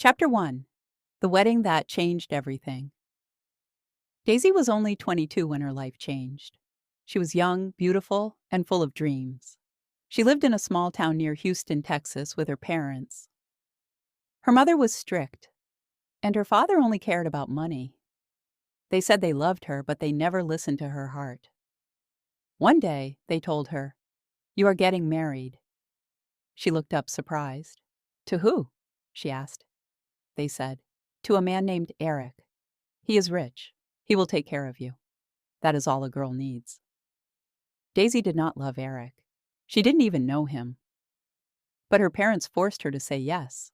Chapter 1. The Wedding That Changed Everything. Daisy was only 22 when her life changed. She was young, beautiful, and full of dreams. She lived in a small town near Houston, Texas, with her parents. Her mother was strict, and her father only cared about money. They said they loved her, but they never listened to her heart. One day, they told her, "You are getting married." She looked up surprised. "To who?" she asked. They said, "To a man named Eric. He is rich. He will take care of you. That is all a girl needs." Daisy did not love Eric. She didn't even know him. But her parents forced her to say yes.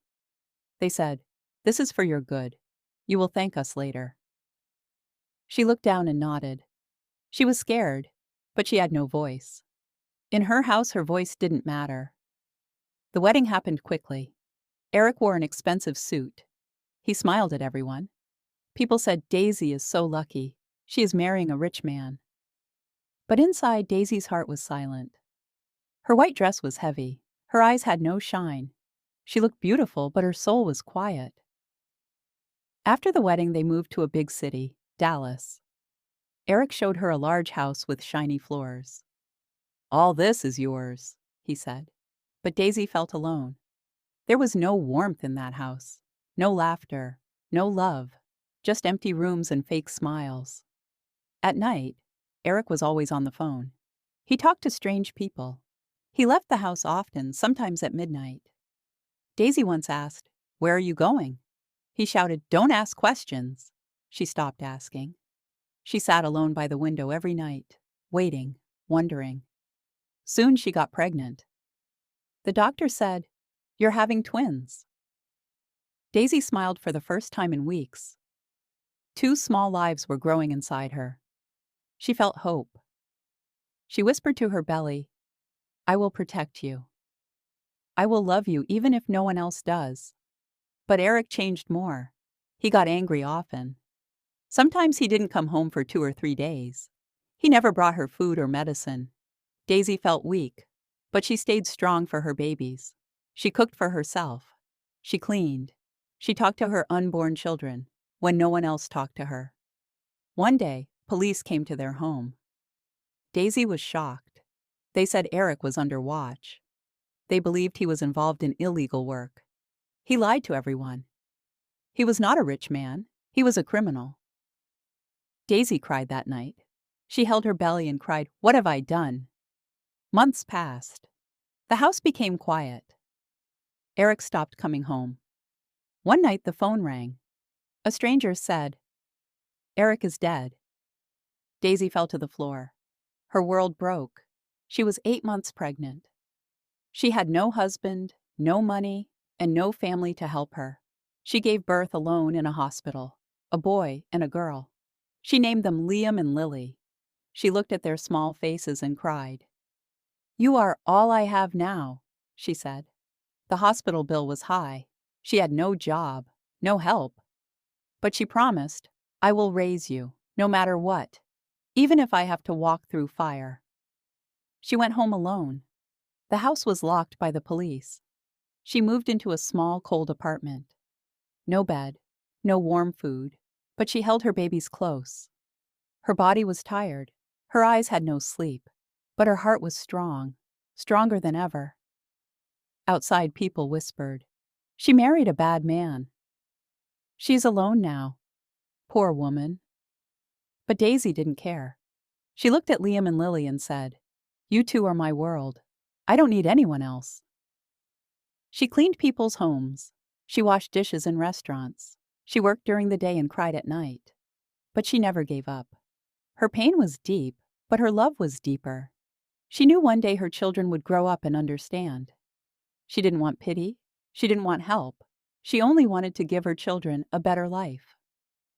They said, "This is for your good. You will thank us later." She looked down and nodded. She was scared, but she had no voice. In her house, her voice didn't matter. The wedding happened quickly. Eric wore an expensive suit. He smiled at everyone. People said, "Daisy is so lucky. She is marrying a rich man." But inside, Daisy's heart was silent. Her white dress was heavy. Her eyes had no shine. She looked beautiful, but her soul was quiet. After the wedding, they moved to a big city, Dallas. Eric showed her a large house with shiny floors. "All this is yours," he said. But Daisy felt alone. There was no warmth in that house, no laughter, no love, just empty rooms and fake smiles. At night, Eric was always on the phone. He talked to strange people. He left the house often, sometimes at midnight. Daisy once asked, "Where are you going?" He shouted, "Don't ask questions." She stopped asking. She sat alone by the window every night, waiting, wondering. Soon she got pregnant. The doctor said, "You're having twins." Daisy smiled for the first time in weeks. 2 small lives were growing inside her. She felt hope. She whispered to her belly, "I will protect you. I will love you even if no one else does." But Eric changed more. He got angry often. Sometimes he didn't come home for 2 or 3 days. He never brought her food or medicine. Daisy felt weak, but she stayed strong for her babies. She cooked for herself. She cleaned. She talked to her unborn children when no one else talked to her. One day, police came to their home. Daisy was shocked. They said Eric was under watch. They believed he was involved in illegal work. He lied to everyone. He was not a rich man. He was a criminal. Daisy cried that night. She held her belly and cried, "What have I done?" Months passed. The house became quiet. Eric stopped coming home. One night the phone rang. A stranger said, "Eric is dead." Daisy fell to the floor. Her world broke. She was 8 months pregnant. She had no husband, no money, and no family to help her. She gave birth alone in a hospital, a boy and a girl. She named them Liam and Lily. She looked at their small faces and cried. "You are all I have now," she said. The hospital bill was high. She had no job, no help. But she promised, "I will raise you, no matter what, even if I have to walk through fire." She went home alone. The house was locked by the police. She moved into a small, cold apartment. No bed, no warm food, but she held her babies close. Her body was tired. Her eyes had no sleep, but her heart was strong, stronger than ever. Outside, people whispered, "She married a bad man. She's alone now. Poor woman." But Daisy didn't care. She looked at Liam and Lily and said, "You two are my world. I don't need anyone else." She cleaned people's homes. She washed dishes in restaurants. She worked during the day and cried at night. But she never gave up. Her pain was deep, but her love was deeper. She knew one day her children would grow up and understand. She didn't want pity. She didn't want help. She only wanted to give her children a better life.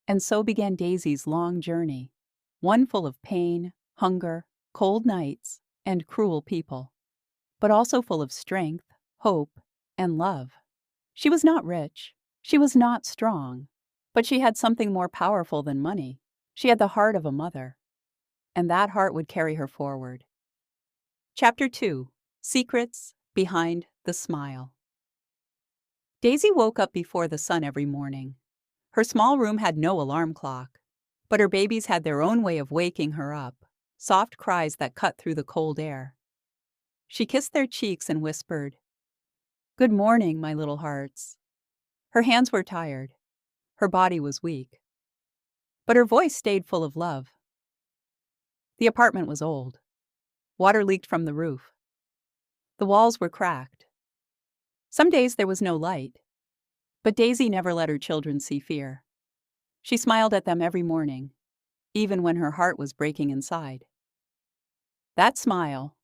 And so began Daisy's long journey, one full of pain, hunger, cold nights, and cruel people, but also full of strength, hope, and love. She was not rich. She was not strong. But she had something more powerful than money. She had the heart of a mother. And that heart would carry her forward. Chapter 2. Secrets Behind the Smile. Daisy woke up before the sun every morning. Her small room had no alarm clock, but her babies had their own way of waking her up, soft cries that cut through the cold air. She kissed their cheeks and whispered, "Good morning, my little hearts." Her hands were tired. Her body was weak. But her voice stayed full of love. The apartment was old. Water leaked from the roof. The walls were cracked. Some days there was no light. But Daisy never let her children see fear. She smiled at them every morning, even when her heart was breaking inside. That smile,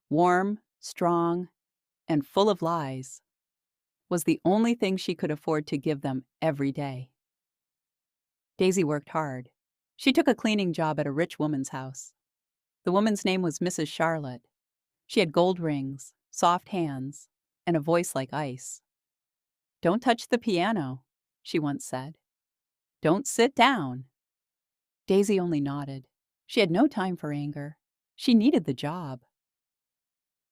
warm, strong, and full of lies, was the only thing she could afford to give them every day. Daisy worked hard. She took a cleaning job at a rich woman's house. The woman's name was Mrs. Charlotte. She had gold rings, soft hands, and a voice like ice. "Don't touch the piano," she once said. "Don't sit down." Daisy only nodded. She had no time for anger. She needed the job.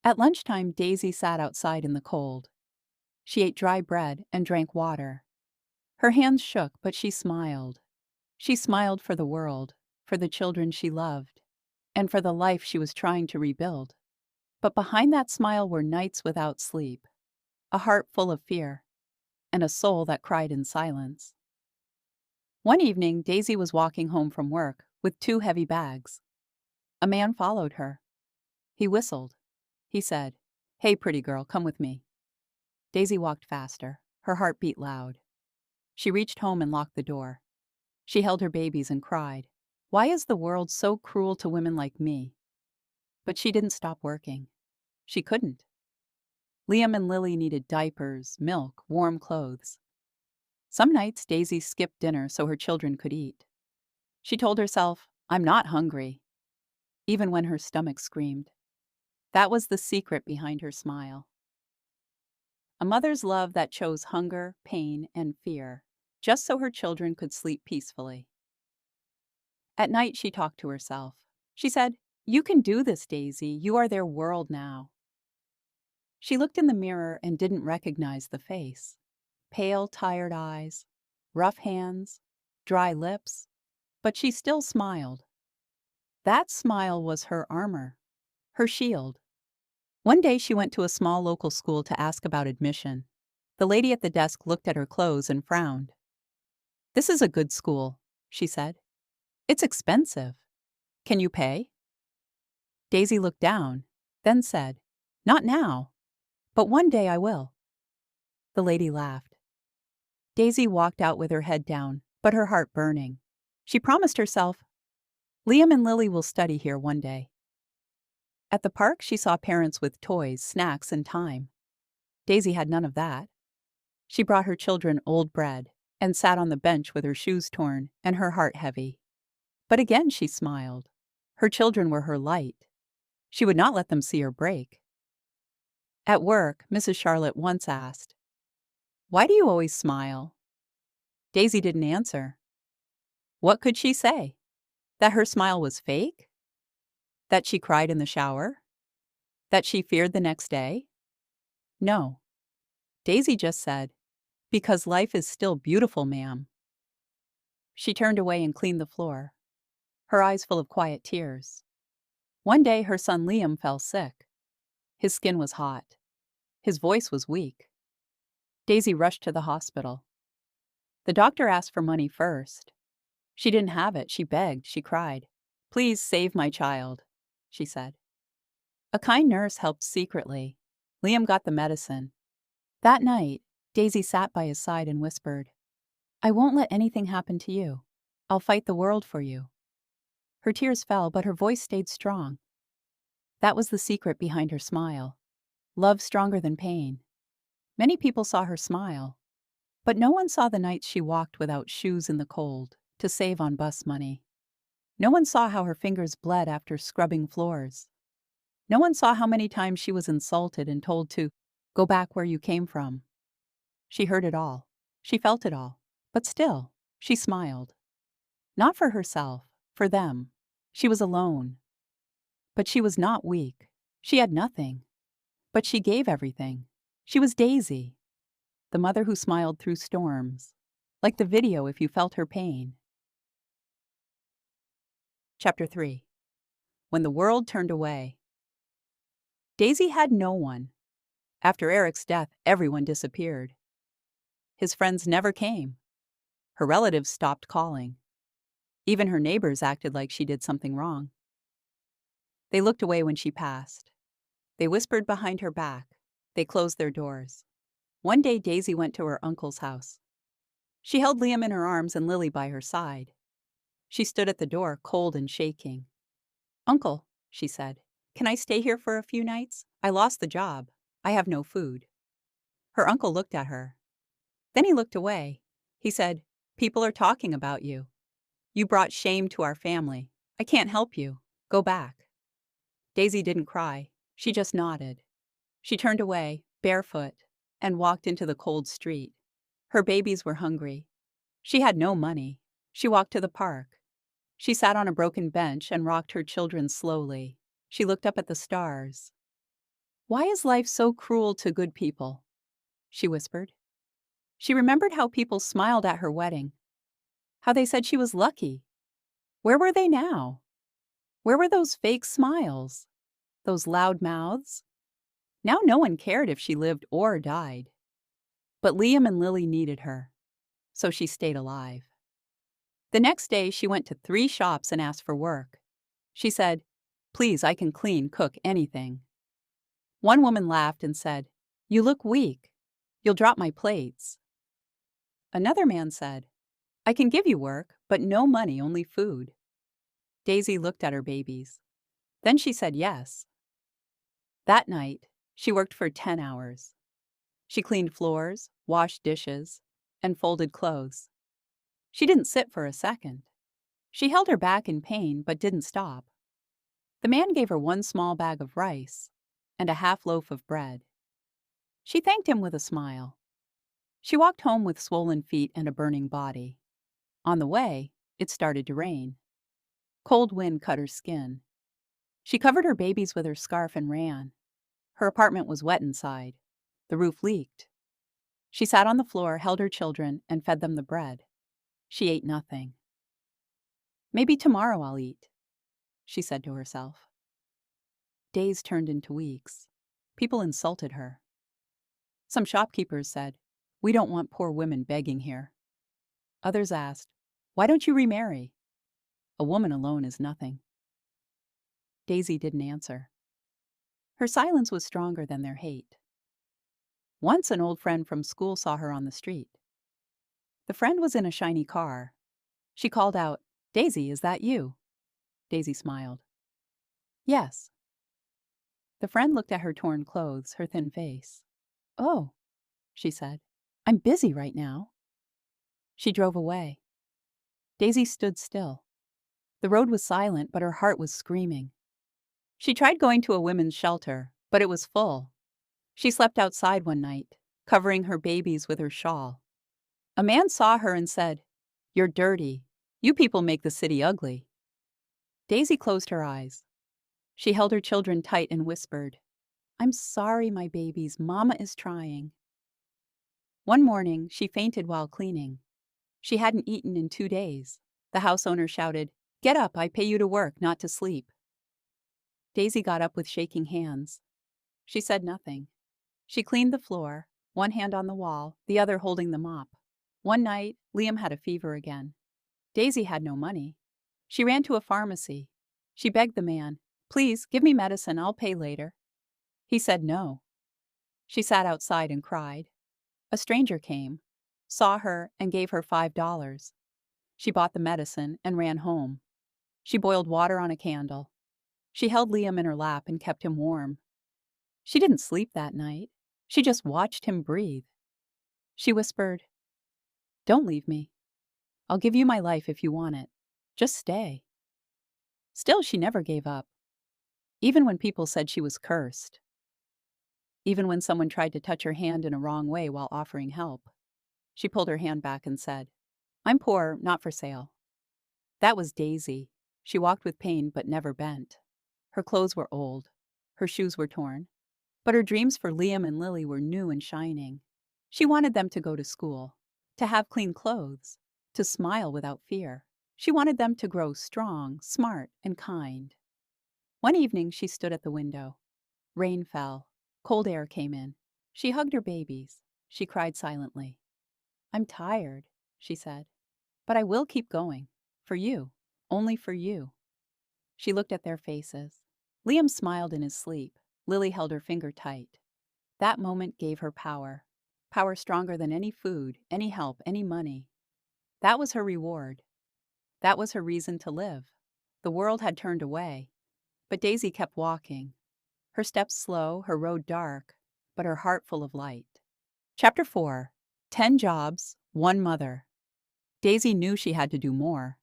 At lunchtime, Daisy sat outside in the cold. She ate dry bread and drank water. Her hands shook, but she smiled. She smiled for the world, for the children she loved, and for the life she was trying to rebuild. But behind that smile were nights without sleep, a heart full of fear, and a soul that cried in silence. One evening, Daisy was walking home from work with 2 heavy bags. A man followed her. He whistled. He said, "Hey, pretty girl, come with me." Daisy walked faster. Her heart beat loud. She reached home and locked the door. She held her babies and cried, "Why is the world so cruel to women like me?" But she didn't stop working. She couldn't. Liam and Lily needed diapers, milk, warm clothes. Some nights, Daisy skipped dinner so her children could eat. She told herself, "I'm not hungry," even when her stomach screamed. That was the secret behind her smile. A mother's love that chose hunger, pain, and fear, just so her children could sleep peacefully. At night, she talked to herself. She said, "You can do this, Daisy. You are their world now." She looked in the mirror and didn't recognize the face. Pale, tired eyes, rough hands, dry lips, but she still smiled. That smile was her armor, her shield. One day she went to a small local school to ask about admission. The lady at the desk looked at her clothes and frowned. "This is a good school," she said. "It's expensive. Can you pay?" Daisy looked down, then said, "Not now, but one day I will." The lady laughed. Daisy walked out with her head down, but her heart burning. She promised herself, "Liam and Lily will study here one day." At the park, she saw parents with toys, snacks, and time. Daisy had none of that. She brought her children old bread and sat on the bench with her shoes torn and her heart heavy. But again she smiled. Her children were her light. She would not let them see her break. At work, Mrs. Charlotte once asked, "Why do you always smile?" Daisy didn't answer. What could she say? That her smile was fake? That she cried in the shower? That she feared the next day? No. Daisy just said, "Because life is still beautiful, ma'am." She turned away and cleaned the floor, her eyes full of quiet tears. One day her son Liam fell sick. His skin was hot. His voice was weak. Daisy rushed to the hospital. The doctor asked for money first. She didn't have it. She begged. She cried. "Please save my child," she said. A kind nurse helped secretly. Liam got the medicine. That night, Daisy sat by his side and whispered, "I won't let anything happen to you. I'll fight the world for you." Her tears fell, but her voice stayed strong. That was the secret behind her smile. Love stronger than pain. Many people saw her smile, but no one saw the nights she walked without shoes in the cold to save on bus money. No one saw how her fingers bled after scrubbing floors. No one saw how many times she was insulted and told to go back where you came from. She heard it all. She felt it all. But still, she smiled. Not for herself, for them. She was alone. But she was not weak. She had nothing. But she gave everything. She was Daisy. the mother who smiled through storms, like the video if you felt her pain. Chapter 3. When the world turned away. Daisy had no one. After Eric's death, everyone disappeared. His friends never came. Her relatives stopped calling. Even her neighbors acted like she did something wrong. They looked away when she passed. They whispered behind her back. They closed their doors. One day Daisy went to her uncle's house. She held Liam in her arms and Lily by her side. She stood at the door, cold and shaking. "Uncle," she said, "can I stay here for a few nights? I lost the job. I have no food." Her uncle looked at her. Then he looked away. He said, "People are talking about you. You brought shame to our family. I can't help you. Go back." Daisy didn't cry. She just nodded. She turned away, barefoot, and walked into the cold street. Her babies were hungry. She had no money. She walked to the park. She sat on a broken bench and rocked her children slowly. She looked up at the stars. "Why is life so cruel to good people?" she whispered. She remembered how people smiled at her wedding, how they said she was lucky. Where were they now? Where were those fake smiles? Those loud mouths? Now no one cared if she lived or died. But Liam and Lily needed her, so she stayed alive. The next day, she went to 3 shops and asked for work. She said, "Please, I can clean, cook, anything." One woman laughed and said, "You look weak. You'll drop my plates." Another man said, "I can give you work, but no money, only food." Daisy looked at her babies. Then she said yes. That night, she worked for 10 hours. She cleaned floors, washed dishes, and folded clothes. She didn't sit for a second. She held her back in pain, but didn't stop. The man gave her 1 small bag of rice and a half loaf of bread. She thanked him with a smile. She walked home with swollen feet and a burning body. On the way, it started to rain. Cold wind cut her skin. She covered her babies with her scarf and ran. Her apartment was wet inside. The roof leaked. She sat on the floor, held her children, and fed them the bread. She ate nothing. "Maybe tomorrow I'll eat," she said to herself. Days turned into weeks. People insulted her. Some shopkeepers said, "We don't want poor women begging here." Others asked, "Why don't you remarry? A woman alone is nothing." Daisy didn't answer. Her silence was stronger than their hate. Once an old friend from school saw her on the street. The friend was in a shiny car. She called out, "Daisy, is that you?" Daisy smiled. "Yes." The friend looked at her torn clothes, her thin face. "Oh," she said, "I'm busy right now." She drove away. Daisy stood still. The road was silent, but her heart was screaming. She tried going to a women's shelter, but it was full. She slept outside one night, covering her babies with her shawl. A man saw her and said, "You're dirty. You people make the city ugly." Daisy closed her eyes. She held her children tight and whispered, "I'm sorry, my babies. Mama is trying." One morning, she fainted while cleaning. She hadn't eaten in 2 days. The house owner shouted, "Get up, I pay you to work, not to sleep." Daisy got up with shaking hands. She said nothing. She cleaned the floor, one hand on the wall, the other holding the mop. One night, Liam had a fever again. Daisy had no money. She ran to a pharmacy. She begged the man, "Please, give me medicine, I'll pay later." He said no. She sat outside and cried. A stranger came, saw her, and gave her $5. She bought the medicine and ran home. She boiled water on a candle. She held Liam in her lap and kept him warm. She didn't sleep that night. She just watched him breathe. She whispered, "Don't leave me. I'll give you my life if you want it. Just stay." Still, she never gave up. Even when people said she was cursed. Even when someone tried to touch her hand in a wrong way while offering help. She pulled her hand back and said, "I'm poor, not for sale." That was Daisy. She walked with pain but never bent. Her clothes were old. Her shoes were torn. But her dreams for Liam and Lily were new and shining. She wanted them to go to school, to have clean clothes, to smile without fear. She wanted them to grow strong, smart, and kind. One evening, she stood at the window. Rain fell. Cold air came in. She hugged her babies. She cried silently. "I'm tired," she said, "but I will keep going. For you. Only for you." She looked at their faces. Liam smiled in his sleep. Lily held her finger tight. That moment gave her power. Power stronger than any food, any help, any money. That was her reward. That was her reason to live. The world had turned away, but Daisy kept walking. Her steps slow, her road dark, but her heart full of light. Chapter 4. 10 Jobs, 1 Mother. Daisy knew she had to do more.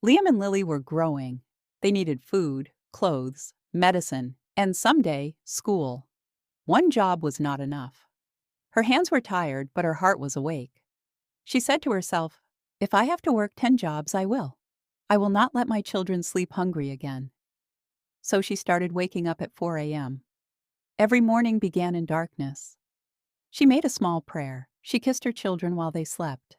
Liam and Lily were growing. They needed food, clothes, medicine, and someday, school. One job was not enough. Her hands were tired, but her heart was awake. She said to herself, "If I have to work 10 jobs, I will. I will not let my children sleep hungry again." So she started waking up at 4 a.m. Every morning began in darkness. She made a small prayer. She kissed her children while they slept.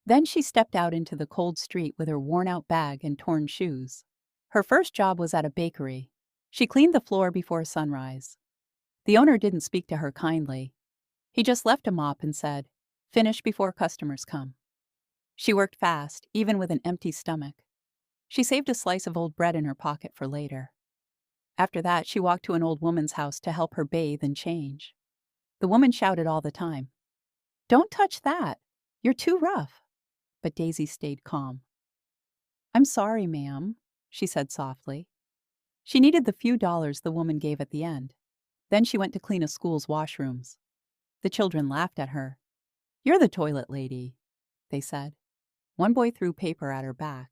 Then she stepped out into the cold street with her worn-out bag and torn shoes. Her first job was at a bakery. She cleaned the floor before sunrise. The owner didn't speak to her kindly. He just left a mop and said, "Finish before customers come." She worked fast, even with an empty stomach. She saved a slice of old bread in her pocket for later. After that, she walked to an old woman's house to help her bathe and change. The woman shouted all the time, "Don't touch that. You're too rough." But Daisy stayed calm. "I'm sorry, ma'am," she said softly. She needed the few dollars the woman gave at the end. Then she went to clean a school's washrooms. The children laughed at her. "You're the toilet lady," they said. One boy threw paper at her back.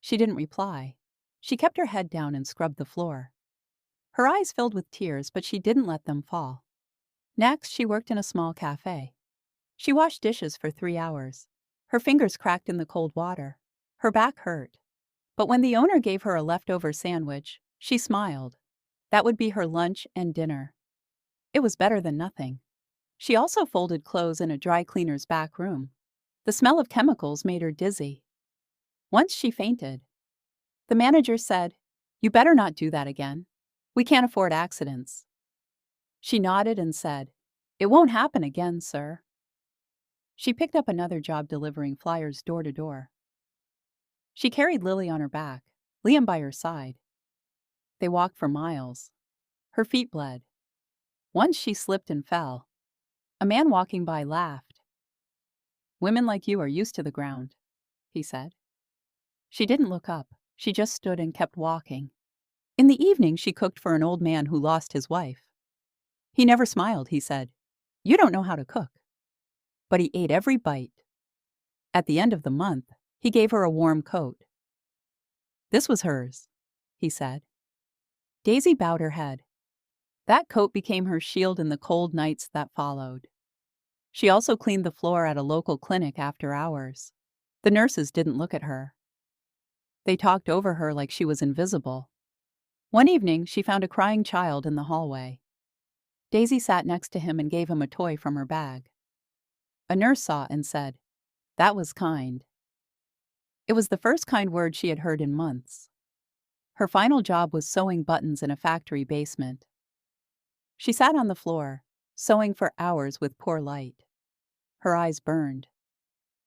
She didn't reply. She kept her head down and scrubbed the floor. Her eyes filled with tears, but she didn't let them fall. Next, she worked in a small cafe. She washed dishes for 3 hours. Her fingers cracked in the cold water. Her back hurt. But when the owner gave her a leftover sandwich, she smiled. That would be her lunch and dinner. It was better than nothing. She also folded clothes in a dry cleaner's back room. The smell of chemicals made her dizzy. Once she fainted. The manager said, "You better not do that again. We can't afford accidents." She nodded and said, "It won't happen again, sir." She picked up another job delivering flyers door to door. She carried Lily on her back, Liam by her side. They walked for miles. Her feet bled. Once she slipped and fell. A man walking by laughed. "Women like you are used to the ground," he said. She didn't look up. She just stood and kept walking. In the evening, she cooked for an old man who lost his wife. He never smiled, he said. "You don't know how to cook." But he ate every bite. At the end of the month, he gave her a warm coat. "This was hers," he said. Daisy bowed her head. That coat became her shield in the cold nights that followed. She also cleaned the floor at a local clinic after hours. The nurses didn't look at her. They talked over her like she was invisible. One evening, she found a crying child in the hallway. Daisy sat next to him and gave him a toy from her bag. A nurse saw and said, "That was kind." It was the first kind word she had heard in months. Her final job was sewing buttons in a factory basement. She sat on the floor, sewing for hours with poor light. Her eyes burned.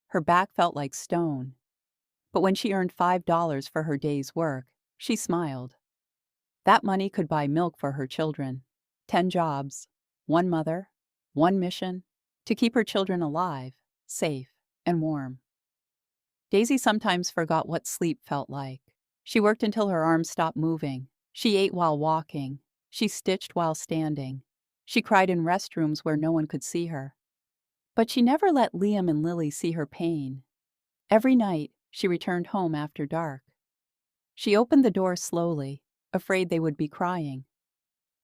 Her back felt like stone. But when she earned $5 for her day's work, she smiled. That money could buy milk for her children. 10 jobs, 1 mother, 1 mission, to keep her children alive, safe, and warm. Daisy sometimes forgot what sleep felt like. She worked until her arms stopped moving. She ate while walking. She stitched while standing. She cried in restrooms where no one could see her. But she never let Liam and Lily see her pain. Every night, she returned home after dark. She opened the door slowly, afraid they would be crying.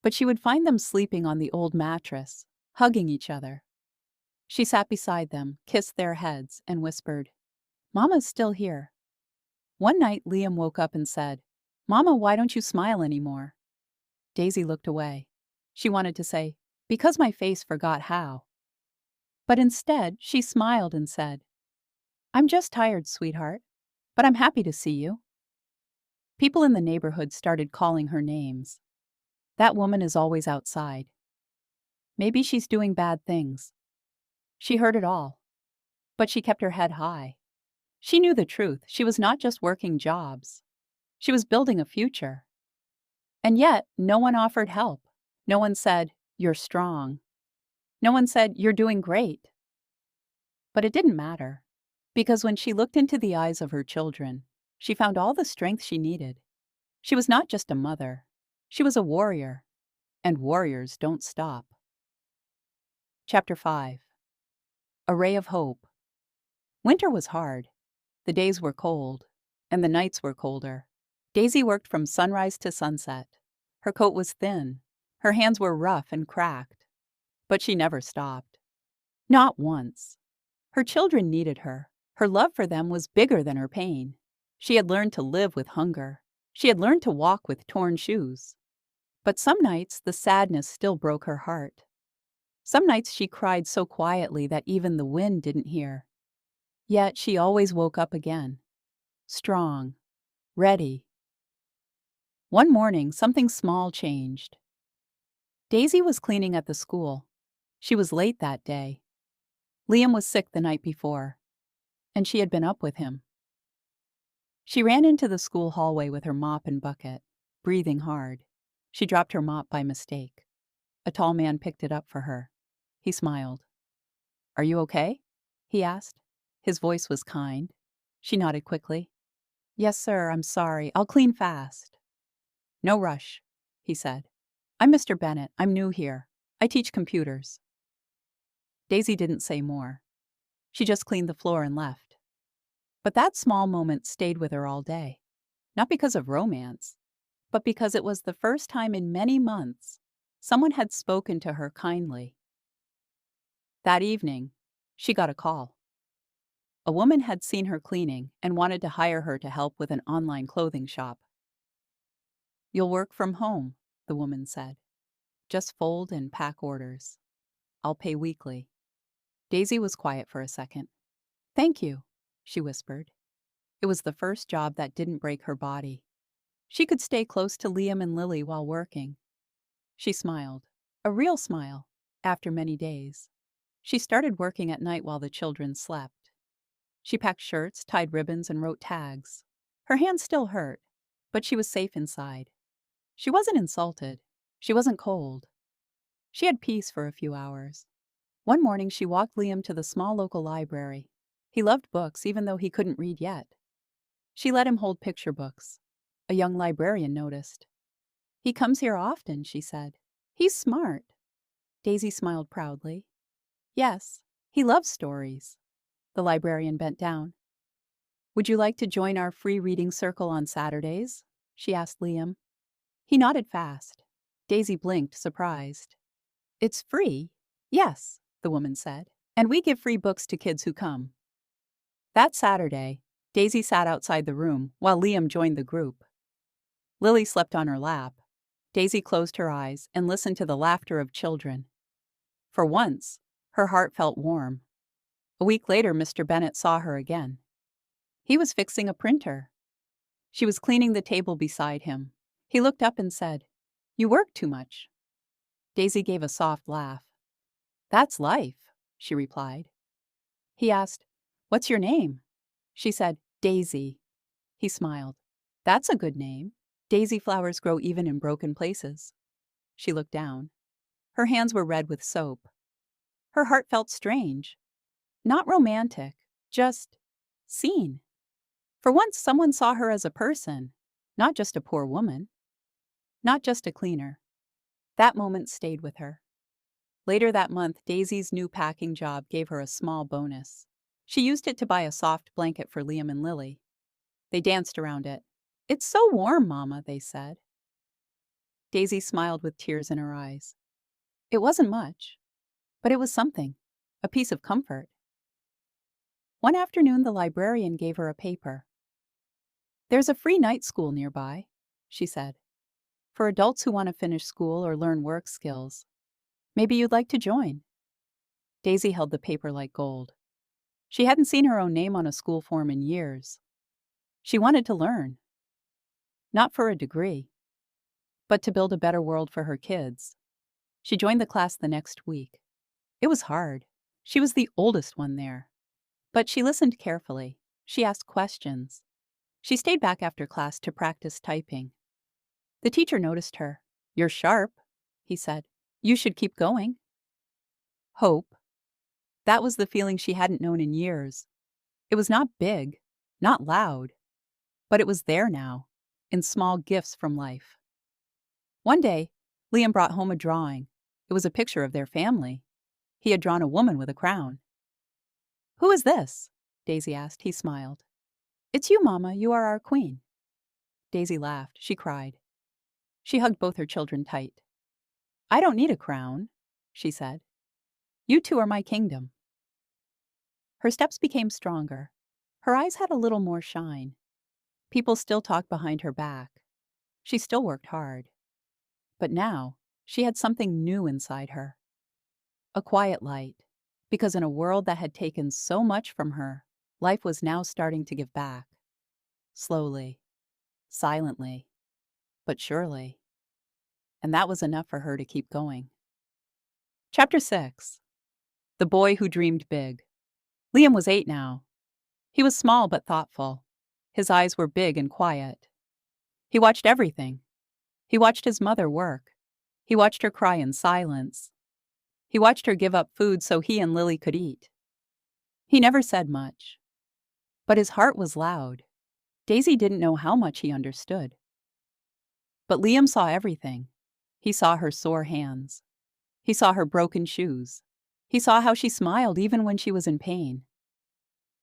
But she would find them sleeping on the old mattress, hugging each other. She sat beside them, kissed their heads, and whispered, "Mama's still here." One night, Liam woke up and said, "Mama, why don't you smile anymore?" Daisy looked away. She wanted to say, "Because my face forgot how." But instead, she smiled and said, "I'm just tired, sweetheart, but I'm happy to see you." People in the neighborhood started calling her names. "That woman is always outside. Maybe she's doing bad things." She heard it all, but she kept her head high. She knew the truth. She was not just working jobs. She was building a future. And yet, no one offered help. No one said, "You're strong." No one said, "You're doing great." But it didn't matter, because when she looked into the eyes of her children, she found all the strength she needed. She was not just a mother. She was a warrior. And warriors don't stop. Chapter 5. A Ray of Hope. Winter was hard. The days were cold, and the nights were colder. Daisy worked from sunrise to sunset. Her coat was thin. Her hands were rough and cracked. But she never stopped. Not once. Her children needed her. Her love for them was bigger than her pain. She had learned to live with hunger. She had learned to walk with torn shoes. But some nights, the sadness still broke her heart. Some nights she cried so quietly that even the wind didn't hear. Yet she always woke up again. Strong. Ready. One morning, something small changed. Daisy was cleaning at the school. She was late that day. Liam was sick the night before, and she had been up with him. She ran into the school hallway with her mop and bucket, breathing hard. She dropped her mop by mistake. A tall man picked it up for her. He smiled. "Are you okay?" he asked. His voice was kind. She nodded quickly. "Yes, sir, I'm sorry. I'll clean fast." "No rush," he said. "I'm Mr. Bennett. I'm new here. I teach computers." Daisy didn't say more. She just cleaned the floor and left. But that small moment stayed with her all day. Not because of romance, but because it was the first time in many months someone had spoken to her kindly. That evening, she got a call. A woman had seen her cleaning and wanted to hire her to help with an online clothing shop. "You'll work from home," the woman said. "Just fold and pack orders. I'll pay weekly." Daisy was quiet for a second. "Thank you," she whispered. It was the first job that didn't break her body. She could stay close to Liam and Lily while working. She smiled, a real smile, after many days. She started working at night while the children slept. She packed shirts, tied ribbons, and wrote tags. Her hands still hurt, but she was safe inside. She wasn't insulted. She wasn't cold. She had peace for a few hours. One morning, she walked Liam to the small local library. He loved books, even though he couldn't read yet. She let him hold picture books. A young librarian noticed. "He comes here often," she said. "He's smart." Daisy smiled proudly. "Yes, he loves stories." The librarian bent down. "Would you like to join our free reading circle on Saturdays?" she asked Liam. He nodded fast. Daisy blinked, surprised. "It's free?" "Yes," the woman said. "And we give free books to kids who come." That Saturday, Daisy sat outside the room while Liam joined the group. Lily slept on her lap. Daisy closed her eyes and listened to the laughter of children. For once, her heart felt warm. A week later, Mr. Bennett saw her again. He was fixing a printer. She was cleaning the table beside him. He looked up and said, "You work too much." Daisy gave a soft laugh. "That's life," she replied. He asked, "What's your name?" She said, "Daisy." He smiled. "That's a good name. Daisy flowers grow even in broken places." She looked down. Her hands were red with soap. Her heart felt strange. Not romantic, just seen. For once, someone saw her as a person, not just a poor woman, not just a cleaner. That moment stayed with her. Later that month, Daisy's new packing job gave her a small bonus. She used it to buy a soft blanket for Liam and Lily. They danced around it. "It's so warm, Mama," they said. Daisy smiled with tears in her eyes. It wasn't much, but it was something, a piece of comfort. One afternoon, the librarian gave her a paper. "There's a free night school nearby," she said, "for adults who want to finish school or learn work skills. Maybe you'd like to join." Daisy held the paper like gold. She hadn't seen her own name on a school form in years. She wanted to learn. Not for a degree, but to build a better world for her kids. She joined the class the next week. It was hard. She was the oldest one there. But she listened carefully. She asked questions. She stayed back after class to practice typing. The teacher noticed her. "You're sharp," he said. "You should keep going." Hope. That was the feeling she hadn't known in years. It was not big, not loud, but it was there now, in small gifts from life. One day, Liam brought home a drawing. It was a picture of their family. He had drawn a woman with a crown. "Who is this?" Daisy asked. He smiled. "It's you, Mama. You are our queen." Daisy laughed. She cried. She hugged both her children tight. "I don't need a crown," she said. "You two are my kingdom." Her steps became stronger. Her eyes had a little more shine. People still talked behind her back. She still worked hard. But now, she had something new inside her. A quiet light, because in a world that had taken so much from her, life was now starting to give back. Slowly, silently, but surely. And that was enough for her to keep going. Chapter 6. The Boy Who Dreamed Big. Liam was 8 now. He was small but thoughtful. His eyes were big and quiet. He watched everything. He watched his mother work. He watched her cry in silence. He watched her give up food so he and Lily could eat. He never said much. But his heart was loud. Daisy didn't know how much he understood. But Liam saw everything. He saw her sore hands. He saw her broken shoes. He saw how she smiled even when she was in pain.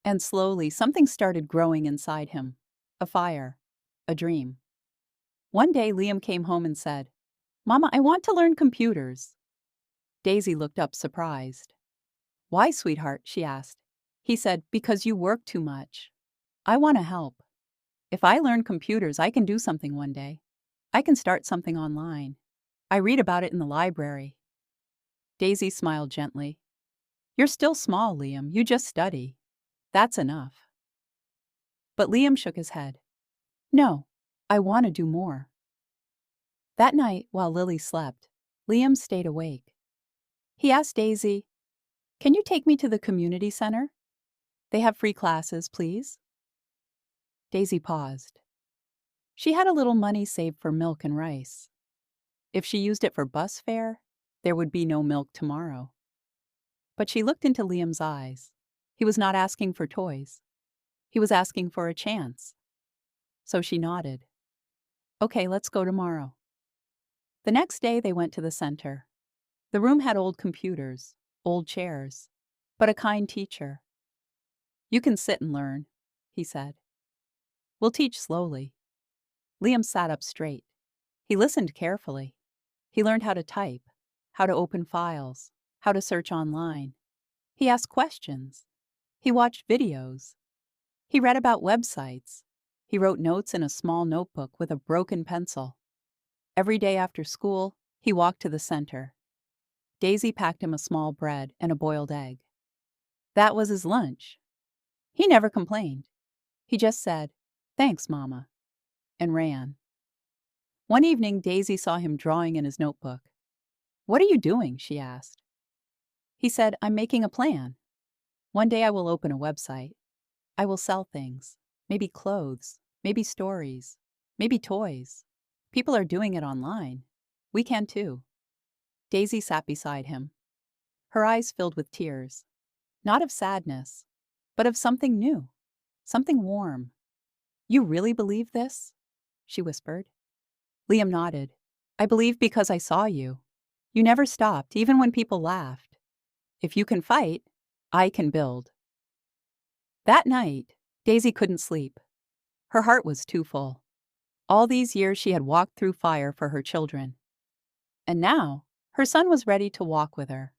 And slowly, something started growing inside him. A fire. A dream. One day, Liam came home and said, "Mama, I want to learn computers." Daisy looked up surprised. "Why, sweetheart?" she asked. He said, "Because you work too much. I want to help. If I learn computers, I can do something one day. I can start something online. I read about it in the library." Daisy smiled gently. "You're still small, Liam. You just study. That's enough." But Liam shook his head. "No, I want to do more." That night, while Lily slept, Liam stayed awake. He asked Daisy, "Can you take me to the community center? They have free classes, please." Daisy paused. She had a little money saved for milk and rice. If she used it for bus fare, there would be no milk tomorrow. But she looked into Liam's eyes. He was not asking for toys. He was asking for a chance. So she nodded. "Okay, let's go tomorrow." The next day they went to the center. The room had old computers, old chairs, but a kind teacher. "You can sit and learn," he said. "We'll teach slowly." Liam sat up straight. He listened carefully. He learned how to type, how to open files, how to search online. He asked questions. He watched videos. He read about websites. He wrote notes in a small notebook with a broken pencil. Every day after school, he walked to the center. Daisy packed him a small bread and a boiled egg. That was his lunch. He never complained. He just said, "Thanks, Mama," and ran. One evening, Daisy saw him drawing in his notebook. "What are you doing?" she asked. He said, "I'm making a plan. One day I will open a website. I will sell things, maybe clothes, maybe stories, maybe toys. People are doing it online. We can too." Daisy sat beside him. Her eyes filled with tears, not of sadness, but of something new, something warm. "You really believe this?" she whispered. Liam nodded. "I believe because I saw you. You never stopped, even when people laughed. If you can fight, I can build." That night, Daisy couldn't sleep. Her heart was too full. All these years she had walked through fire for her children. And now, her son was ready to walk with her.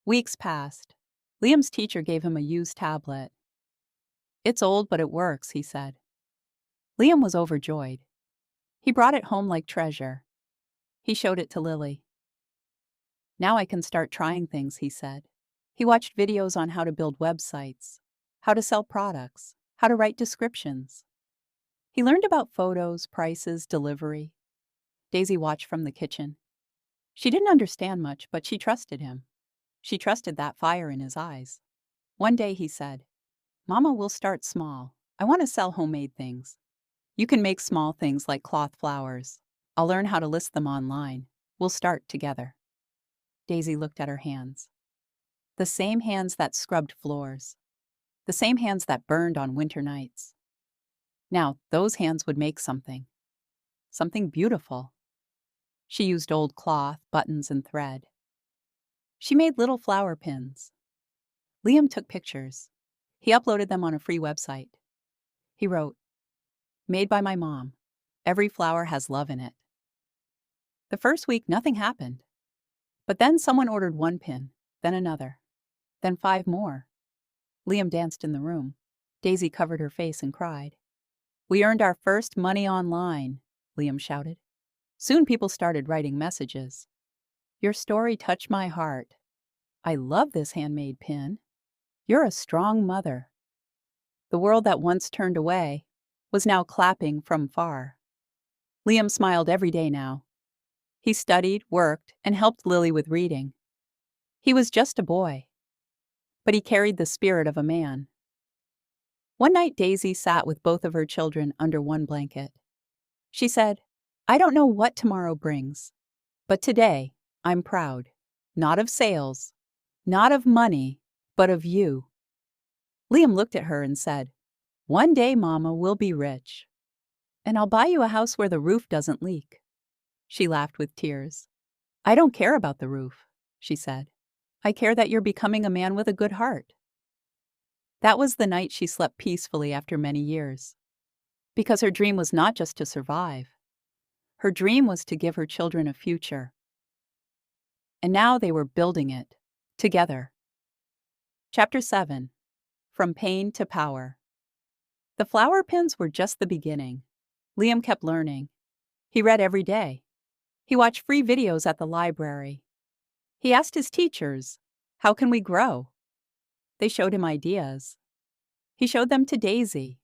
Weeks passed. Liam's teacher gave him a used tablet. "It's old, but it works," he said. Liam was overjoyed. He brought it home like treasure. He showed it to Lily. Now I can start trying things, he said. He watched videos on how to build websites, how to sell products, how to write descriptions. He learned about photos, prices, delivery. Daisy watched from the kitchen. She didn't understand much, but she trusted him. She trusted that fire in his eyes. One day he said, "Mama, we'll start small. I want to sell homemade things. You can make small things like cloth flowers. I'll learn how to list them online. We'll start together." Daisy looked at her hands. The same hands that scrubbed floors. The same hands that burned on winter nights. Now, those hands would make something. Something beautiful. She used old cloth, buttons, and thread. She made little flower pins. Liam took pictures. He uploaded them on a free website. He wrote, "Made by my mom. Every flower has love in it." The first week, nothing happened. But then someone ordered one pin, then another, then 5 more. Liam danced in the room. Daisy covered her face and cried. "We earned our first money online," Liam shouted. Soon people started writing messages. "Your story touched my heart. I love this handmade pin. You're a strong mother." The world that once turned away was now clapping from far. Liam smiled every day now. He studied, worked, and helped Lily with reading. He was just a boy, but he carried the spirit of a man. One night Daisy sat with both of her children under one blanket. She said, "I don't know what tomorrow brings, but today I'm proud. Not of sales, not of money, but of you." Liam looked at her and said, "One day, Mama, we'll be rich. And I'll buy you a house where the roof doesn't leak." She laughed with tears. "I don't care about the roof," she said. "I care that you're becoming a man with a good heart." That was the night she slept peacefully after many years. Because her dream was not just to survive. Her dream was to give her children a future. And now they were building it, together. Chapter 7. From Pain to Power. The flower pins were just the beginning. Liam kept learning. He read every day. He watched free videos at the library. He asked his teachers, "How can we grow?" They showed him ideas. He showed them to Daisy.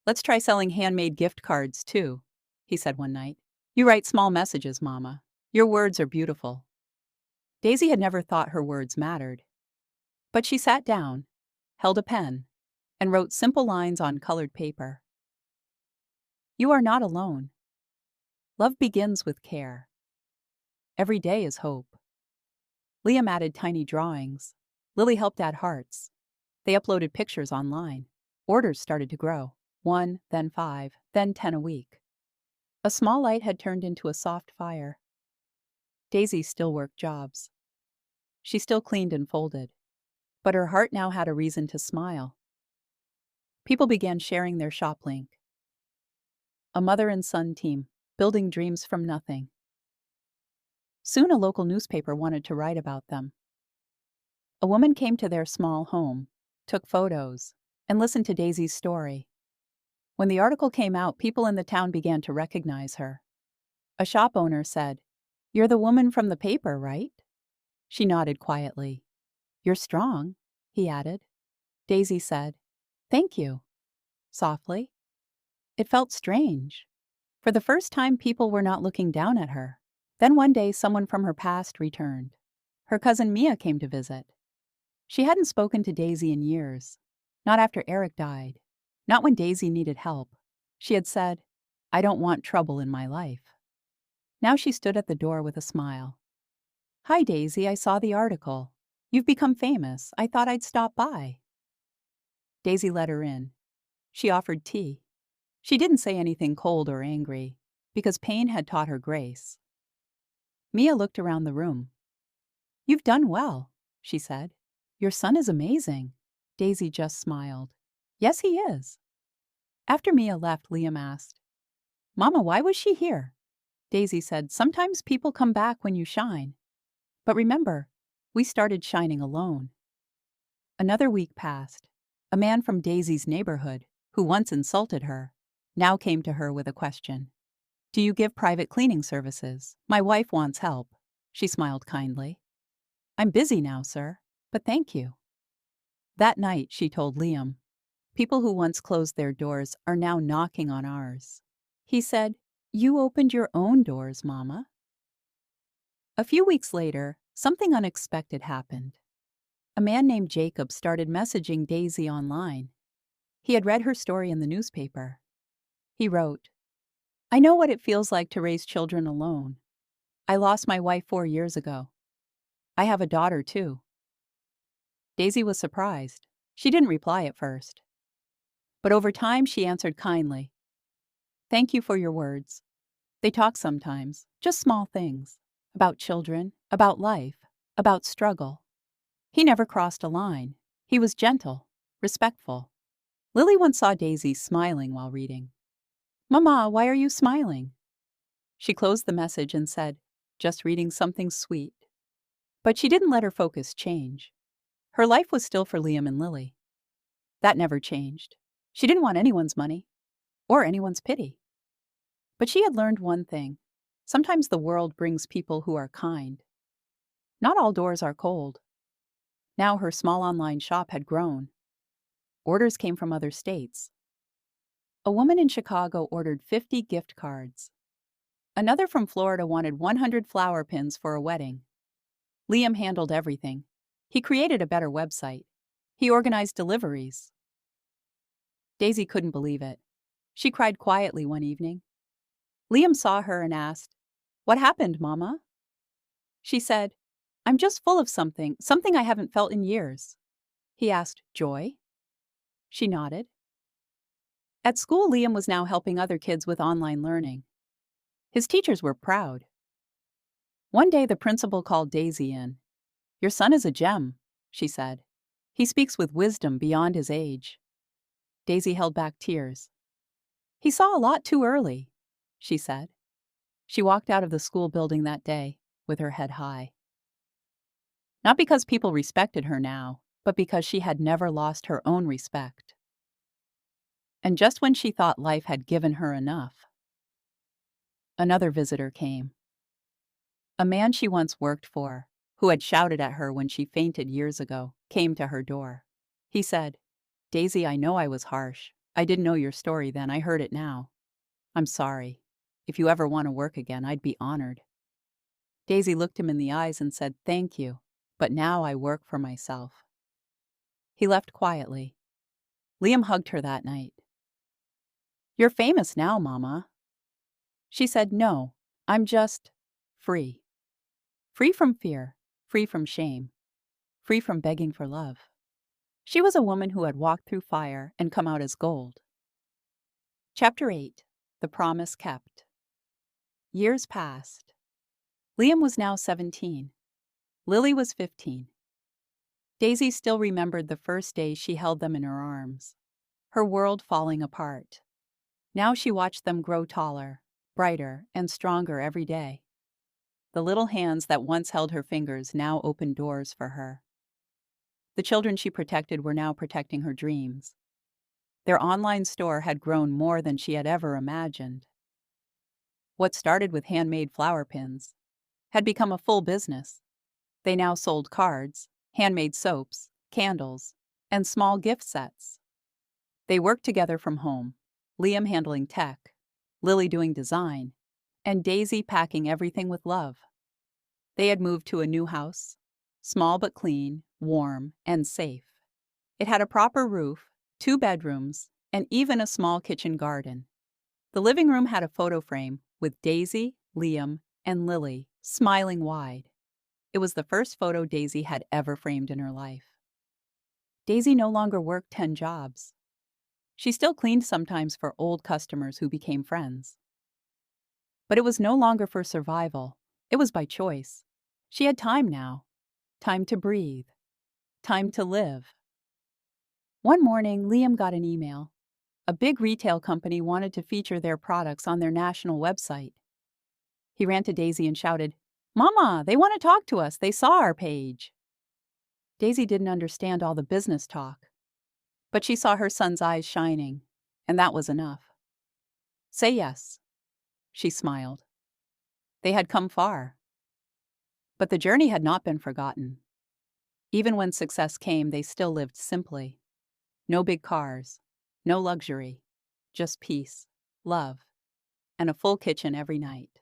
"Let's try selling handmade gift cards, too," he said one night. "You write small messages, Mama. Your words are beautiful." Daisy had never thought her words mattered. But she sat down, held a pen, and wrote simple lines on colored paper. "You are not alone. Love begins with care. Every day is hope." Liam added tiny drawings. Lily helped add hearts. They uploaded pictures online. Orders started to grow. 1, then 5, then 10 a week. A small light had turned into a soft fire. Daisy still worked jobs. She still cleaned and folded. But her heart now had a reason to smile. People began sharing their shop link. A mother and son team, building dreams from nothing. Soon a local newspaper wanted to write about them. A woman came to their small home, took photos, and listened to Daisy's story. When the article came out, people in the town began to recognize her. A shop owner said, "You're the woman from the paper, right?" She nodded quietly. "You're strong," he added. Daisy said, "Thank you," softly. It felt strange. For the first time, people were not looking down at her. Then one day, someone from her past returned. Her cousin Mia came to visit. She hadn't spoken to Daisy in years. Not after Eric died. Not when Daisy needed help. She had said, "I don't want trouble in my life." Now she stood at the door with a smile. "Hi, Daisy, I saw the article. You've become famous. I thought I'd stop by." Daisy let her in. She offered tea. She didn't say anything cold or angry, because pain had taught her grace. Mia looked around the room. "You've done well," she said. "Your son is amazing." Daisy just smiled. "Yes, he is." After Mia left, Liam asked, "Mama, why was she here?" Daisy said, "Sometimes people come back when you shine. But remember, we started shining alone." Another week passed. A man from Daisy's neighborhood, who once insulted her, now came to her with a question. "Do you give private cleaning services? My wife wants help." She smiled kindly. I'm busy now, sir, but thank you. That night, she told Liam, people who once closed their doors are now knocking on ours. He said, "You opened your own doors, Mama." A few weeks later, something unexpected happened. A man named Jacob started messaging Daisy online. He had read her story in the newspaper. He wrote, "I know what it feels like to raise children alone. I lost my wife 4 years ago. I have a daughter, too." Daisy was surprised. She didn't reply at first. But over time, she answered kindly, "Thank you for your words. They talk sometimes, just small things, about children, about life, about struggle." He never crossed a line. He was gentle, respectful. Lily once saw Daisy smiling while reading. "Mama, why are you smiling?" She closed the message and said, "Just reading something sweet." But she didn't let her focus change. Her life was still for Liam and Lily. That never changed. She didn't want anyone's money or anyone's pity. But she had learned one thing. Sometimes the world brings people who are kind. Not all doors are cold. Now her small online shop had grown. Orders came from other states. A woman in Chicago ordered 50 gift cards. Another from Florida wanted 100 flower pins for a wedding. Liam handled everything. He created a better website. He organized deliveries. Daisy couldn't believe it. She cried quietly one evening. Liam saw her and asked, "What happened, Mama?" She said, "I'm just full of something I haven't felt in years." He asked, "Joy?" She nodded. At school, Liam was now helping other kids with online learning. His teachers were proud. One day, the principal called Daisy in. "Your son is a gem," she said. "He speaks with wisdom beyond his age." Daisy held back tears. "He saw a lot too early," she said. She walked out of the school building that day with her head high. Not because people respected her now, but because she had never lost her own respect. And just when she thought life had given her enough, another visitor came. A man she once worked for, who had shouted at her when she fainted years ago, came to her door. He said, "Daisy, I know I was harsh. I didn't know your story then. I heard it now. I'm sorry. If you ever want to work again, I'd be honored." Daisy looked him in the eyes and said, "Thank you, but now I work for myself." He left quietly. Liam hugged her that night. "You're famous now, Mama." She said, "No, I'm just free. Free from fear, free from shame, free from begging for love." She was a woman who had walked through fire and come out as gold. Chapter 8. The Promise Kept. Years passed. Liam was now 17. Lily was 15. Daisy still remembered the first day she held them in her arms, her world falling apart. Now she watched them grow taller, brighter, and stronger every day. The little hands that once held her fingers now opened doors for her. The children she protected were now protecting her dreams. Their online store had grown more than she had ever imagined. What started with handmade flower pins had become a full business. They now sold cards, handmade soaps, candles, and small gift sets. They worked together from home, Liam handling tech, Lily doing design, and Daisy packing everything with love. They had moved to a new house, small but clean, warm, and safe. It had a proper roof, 2 bedrooms, and even a small kitchen garden. The living room had a photo frame with Daisy, Liam, and Lily smiling wide. It was the first photo Daisy had ever framed in her life. Daisy no longer worked 10 jobs. She still cleaned sometimes for old customers who became friends. But it was no longer for survival. It was by choice. She had time now. Time to breathe. Time to live. One morning, Liam got an email. A big retail company wanted to feature their products on their national website. He ran to Daisy and shouted, "Mama, they want to talk to us. They saw our page." Daisy didn't understand all the business talk, but she saw her son's eyes shining, and that was enough. "Say yes." She smiled. They had come far. But the journey had not been forgotten. Even when success came, they still lived simply. No big cars, no luxury, just peace, love, and a full kitchen every night.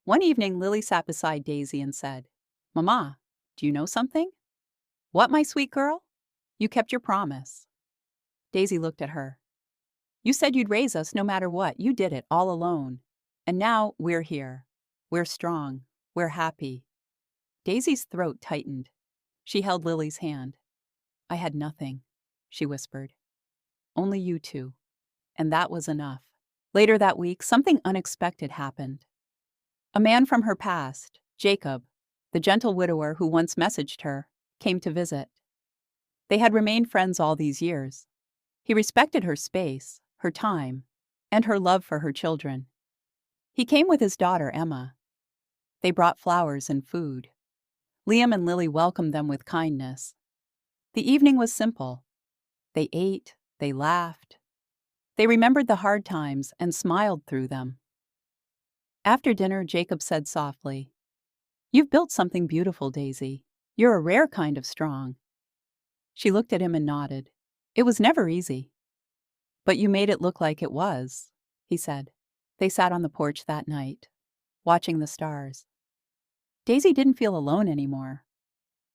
One evening, Lily sat beside Daisy and said, "Mama, do you know something?" "What, my sweet girl?" "You kept your promise." Daisy looked at her. "You said you'd raise us no matter what. You did it all alone. And now we're here. We're strong. We're happy." Daisy's throat tightened. She held Lily's hand. "I had nothing," she whispered. "Only you two." And that was enough. Later that week, something unexpected happened. A man from her past, Jacob, the gentle widower who once messaged her, came to visit. They had remained friends all these years. He respected her space, her time, and her love for her children. He came with his daughter, Emma. They brought flowers and food. Liam and Lily welcomed them with kindness. The evening was simple. They ate, they laughed. They remembered the hard times and smiled through them. After dinner, Jacob said softly, "You've built something beautiful, Daisy. You're a rare kind of strong." She looked at him and nodded. "It was never easy." "But you made it look like it was," he said. They sat on the porch that night, watching the stars. Daisy didn't feel alone anymore.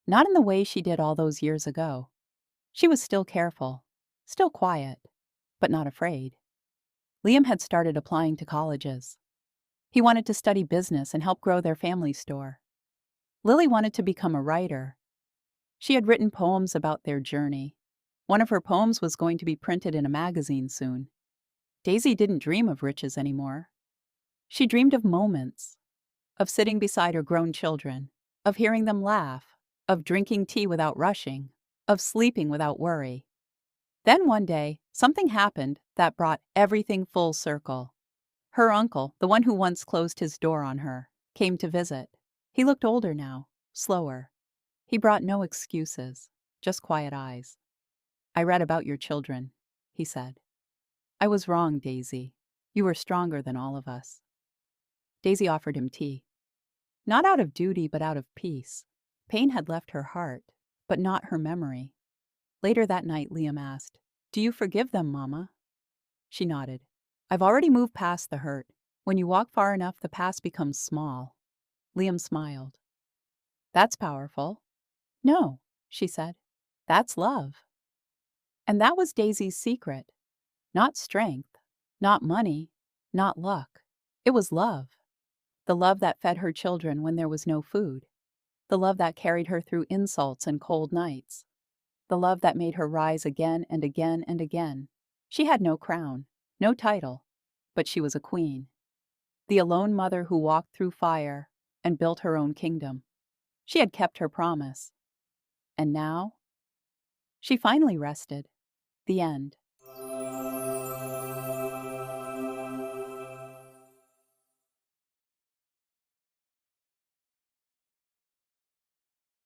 Not in the way she did all those years ago. She was still careful, still quiet, but not afraid. Liam had started applying to colleges. He wanted to study business and help grow their family store. Lily wanted to become a writer. She had written poems about their journey. One of her poems was going to be printed in a magazine soon. Daisy didn't dream of riches anymore. She dreamed of moments, of sitting beside her grown children, of hearing them laugh, of drinking tea without rushing, of sleeping without worry. Then one day, something happened that brought everything full circle. Her uncle, the one who once closed his door on her, came to visit. He looked older now, slower. He brought no excuses, just quiet eyes. "I read about your children," he said. "I was wrong, Daisy. You were stronger than all of us." Daisy offered him tea. Not out of duty, but out of peace. Pain had left her heart, but not her memory. Later that night, Liam asked, "Do you forgive them, Mama?" She nodded. "I've already moved past the hurt. When you walk far enough, the past becomes small." Liam smiled. "That's powerful." "No," she said. "That's love." And that was Daisy's secret. Not strength, not money, not luck. It was love. The love that fed her children when there was no food. The love that carried her through insults and cold nights. The love that made her rise again and again and again. She had no crown, no title, but she was a queen. The alone mother who walked through fire and built her own kingdom. She had kept her promise. And now? She finally rested. The end.